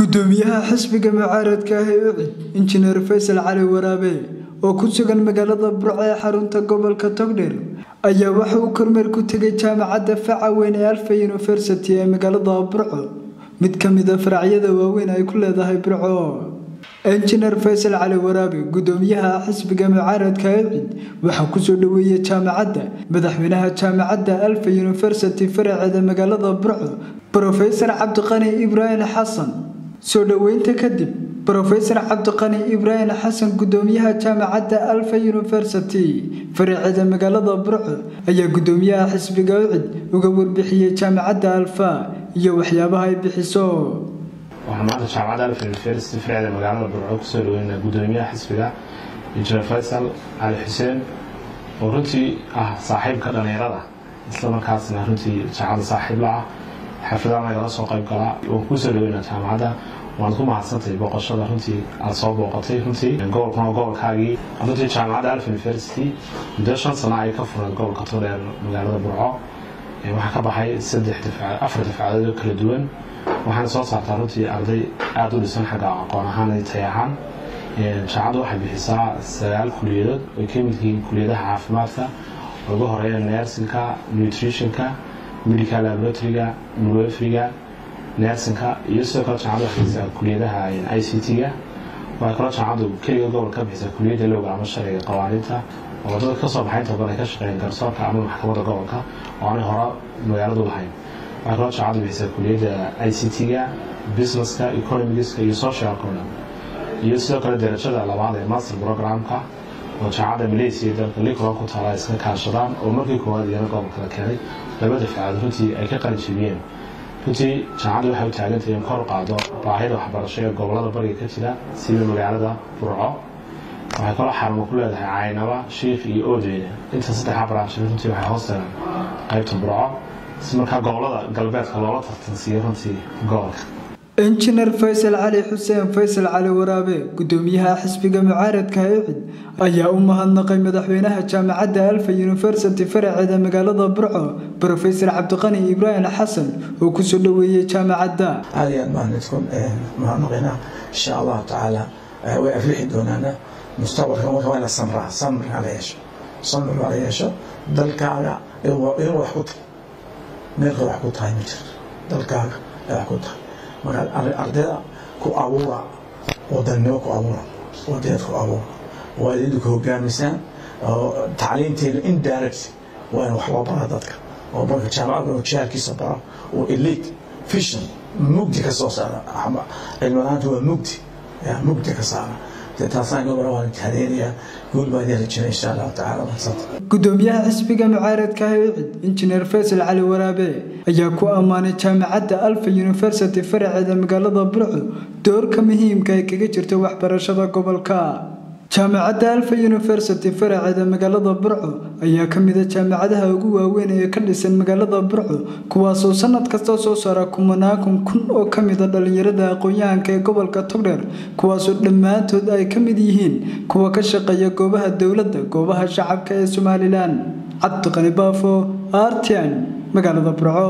gudoomiyaha xisbiga mucaaradka ah ee UCID injineer Faysal Cali Waraabe oo ku sugan magaalada Burco ee xarunta gobolka Togdheer ayaa waxa uu kormeer ku tagay jaamacadda Faca Weyn ee Alfa University ee magaalada Burco mid ka mid ah faracyada waaweyn ay ku leedahay Burco injineer Faysal Cali Waraabe gudoomiyaha xisbiga mucaaradka ah ee UCID waxa ku soo dhaweeyay jaamacadda madaxweynaha jaamacadda Alfa University faraceeda magaalada Burco Professor Cabdiqani Ibrahim Xasan soo dhaweynta kadib Professor Cabdiqani Ibrahim Xasan gudoomiyaha jaamacadda Alfa University faraceeda magaalada Burco ayaa gudoomiyaha xisbiga UCID uga warbixiyay jaamacadda Alfa iyo waxyaabaha ay bixiso waxaan jaamacadda Alfa University faraceeda magaalada Burco ku soo dhaweynaa gudoomiyaha xisbiga injineer Faysal Cali Xuseen oo runtii saaxiibka dhalinyarada isla markaasna runtii jaamacadda saaxiib la xafladana laga soo qayb galaa oo ku soo dhaweynaa jaamacadda waan ku mahadsantahay boqoshada runtii aad soo booqatay runtii gobolkaagii runtii jaamacadda Alfa University muddo 5 sano ay ka furan gobolka Togdheer magaalada Burco waxaa ka baxay 4 dafcadood kala duwan waxaan soo saartaa runtii arday aad u dhisan xagga aqoon ahaan iyo tayo ahaan jaamacaddu waxay bixisaa 9 kuliyadood oo ka mid yihiin kuliyadaha caafimaadka ugu horeeya nursingka nutritionka medical laboratory-ga midwifery-ga nursingka iyo sidoo kale jaamacaddu waxay bixisaa kuliyadaha ICT-ga waxaa kaloo jaamacaddu keliya gobolka ka bixisaa kuliyadda lowga ama sharciga qawaaniinta oo dadka ka soo baxay inta badan ay ka shaqeeyaan garsoorka ama maxkamadda gobolka oo aanay hore magaaladu lahayn waxaa kaloo jaamacaddu bixisaa kuliyadda ICT-ga businesska economics iyo social economy iyo sidoo kale darajada labaad ee master programka oo jaamacadda Malaysia iyo dalka Liverpool ku taala iska kaashadaan oo markii koowaad iyana gobolka la keenay laba dafcadood runtii ay ka qalin jebiyeen runtii jaamacaddu waxay u taagan tahay in kor qaado baahida waxbarasho ee gobolada bariga ka jira sida magaalada Burco waxay kaloo xarumo ku leedahay Caynaba Sheekh iyo Oodweyne inta saddex branch runtii waxay hoosteeyaan qaybta Burco si markaa gobolada galbeedka loola tartansiiyo runtii gobolka injineer Faysal Cali Xuseen Faysal Cali Waraabe gudoomiyaha xisbiga mucaaradka ah ee UCID ayaa u mahadnaqay madaxweynaha jaamacadda Alfa University faraceeda magaalada Burco Professor Cabdiqani Ibrahim Xasan oo ku soo dhaweeyay jaamacadda aad mahadnaqina insha Allah taala way aflixi doonana mustaqbalka marka la samra yeesho dalkaaga inuu wax ku tahay meel wax ku tahay ma jirto dalkaaga wax ku tahay marka ardayda ku abuura wadannimo ku abuura wadeed ku abuura waalidku hogaamisan tacliinteena indirect waa wax loo bara dadka oo marka jaamacadda jaarkiisa bara oo elite vision mugdi ka soo saara cilmiyaantu waa mugdi ka saara taasaan gobol waan taariikhda guul baa jirta insha Allah taala gudoomiyaha xisbiga mucaaradka ah ee UCID injineer Faysal Cali Waraabe ayaa ku amaanay jaamacadda Alfa University faraceeda magaalada Burco doorka muhiimka ah ee kaga jirta waxbarashada gobolka jaamacadda Alfa University faraceeda magaalada Burco ayaa ka mid ah jaamacadaha ugu waaweyn ee ka dhisan magaalada Burco kuwaas oo sanad kasta soo saara kumanaan kun oo ka mid ah dhalinyarada aqoon-yahanka ee gobolka Togdheer kuwaas oo dhammaantood ay ka mid yihiin kuwa ka shaqeeya goobaha dawladda goobaha shacabka ee Somaliland Cabdiqani Baafo RTN magaalada Burco